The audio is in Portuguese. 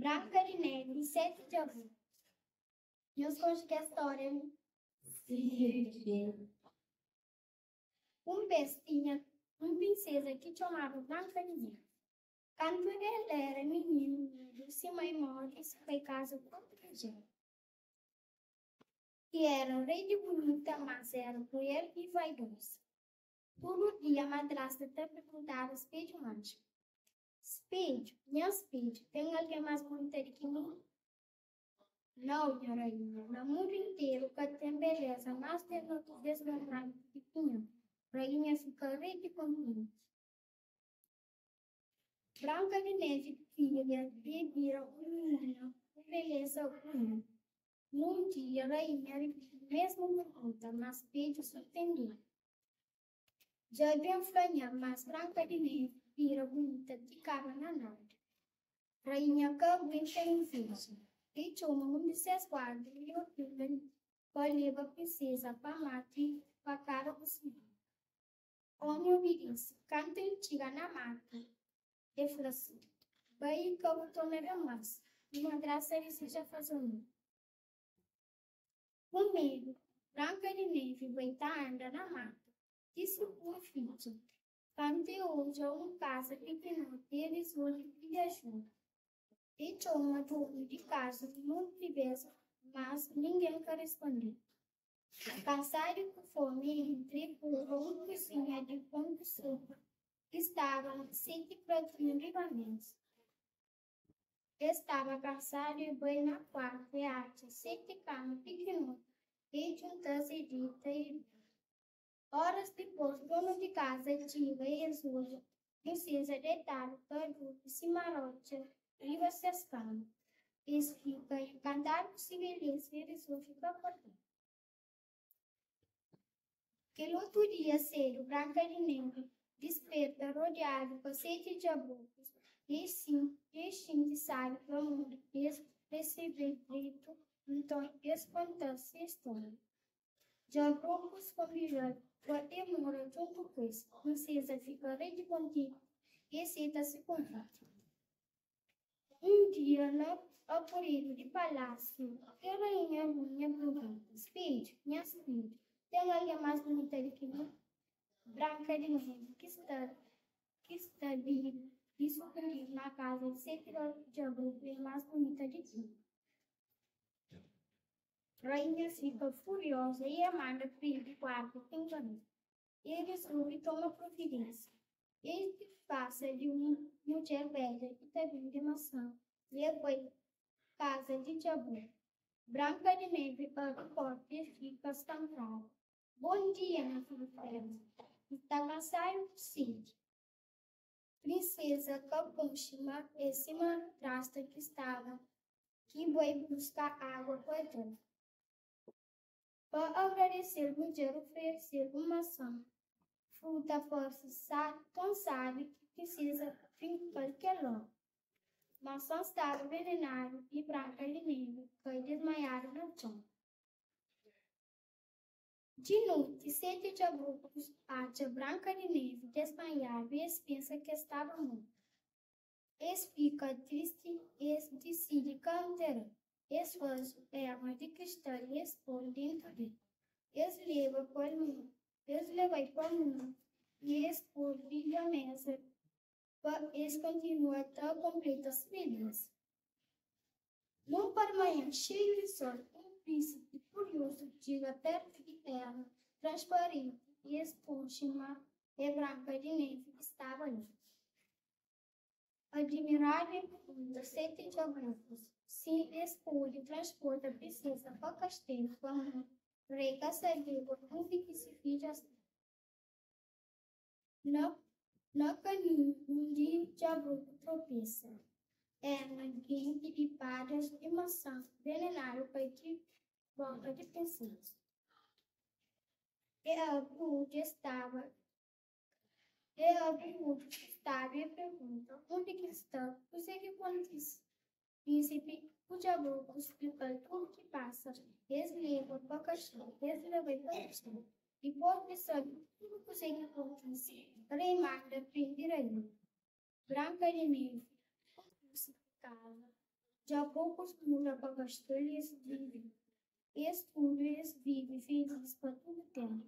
Branca de Neve, 7 de agosto. E os contos que a história. Sim. Tinha uma princesa que chamava Branca de Neve. Quando ele era menino, se mãe morre e se foi casa com outro rei. Que era um rei de bonita, mas era cruel e vaidoso. Todo dia a madrasta te perguntava Speed mágico. Speed, minha Speed, tem alguém mais bonita do que mim? Não, minha rainha, no mundo inteiro que tem beleza, mais deslumbrante que tinha. Rainha fica rica e contente. Branca de Neve, filha, vivia um menino, com beleza única. Num dia, a rainha mesmo pergunta, mas Speed surpreendeu. Já havia franha, mas Branca de Neve vira bonita, ficava na nave. Rainha que aguenta em vício. E chama um de seus guardas e o filho leva a princesa para mate para cara do senhor. Homem obedece, canta e tira na mata. E fala assim, vai que eu tornei mais. Uma graça ele seja fazendo. Comigo, Branca de Neve vai estar andando na mata. Disse o filho, cante hoje a casa pequena, eles vão lhe ajudar. E tinha uma turma de casa muito diversa, mas ninguém quer responder. Cansado e com fome, entrou uma cozinha de pão de sopa, que estava sempre pratinho livremente. Estava cansado e bem na quarta e arte, sempre cama pequeno, e juntou-se dita e horas depois, o dono de casa tinha e exulta, princesa deitada, todo cimarote, viva seus camas. Eles ficam encantados e felizes, eles vão ficar acordando. Aquele outro dia cedo, Branca de Neve desperta rodeado por 7 diabos, e sim sabe para o mundo receber grito, então espantou-se a história. Diabos convidaram por demora junto com isso, a princesa fica rede contigo e senta-se com ela. Um dia, no apurado de palácio, a rainha minha pergunta, Speed, minha Speed, tem alguém mais bonita do que eu? Branca de Neve, que está viva e sorrindo na casa de 7 diabos é mais bonita de ti. Rainha fica furiosa e manda filho de quarto pingando. Ele resolve tomar providência. Ele passa de uma mulher velha que teve de maçã. Levou casa de diabo. Branca de Neve para o porta e fica estancada. Bom dia, minha filha. Está cansado? Sim. Princesa Capuchima, esse madrasta que estava, que foi buscar água para dentro. Para agradecer, o mulher ofereceu uma maçã. Fruta força tão sabe que precisa brincar que é logo. Maçã estava envenenada e Branca de Neve foi desmaiada no chão. De noite, 7 diabos acha Branca de Neve desmaiada e pensa que estava morta. Eles fica triste e decide cantar. Eles fazem erva de cristal e expõem dentro dele. Eles levam para o mundo e expõem a mesa. Eles continuam até completar as vidas. Num manhã cheio de sol, um príncipe curioso chega perto de terra, transparente e esponja e Branca de Neve que estava ali. Admirável pergunta 7 diabos se expõe transporta a princesa para o castelo quando o rei caçador onde que se fez assim. No caminho, um dia diabo tropeça. Era quente de palhas e maçã venenado para que volta de princesa. E a Rude estava e pergunta, onde que está? Você que acontece? Príncipe, o diabo explica tudo que passa. Eles levam para o castelo, eles levam para o castelo. E por pessoa, tudo que você que acontece. Rei manda prender ele. Branca de Neve, crucificada, Já poucos muda para gastar eles vivem. Eles tudo eles vivem felizes para todo tempo.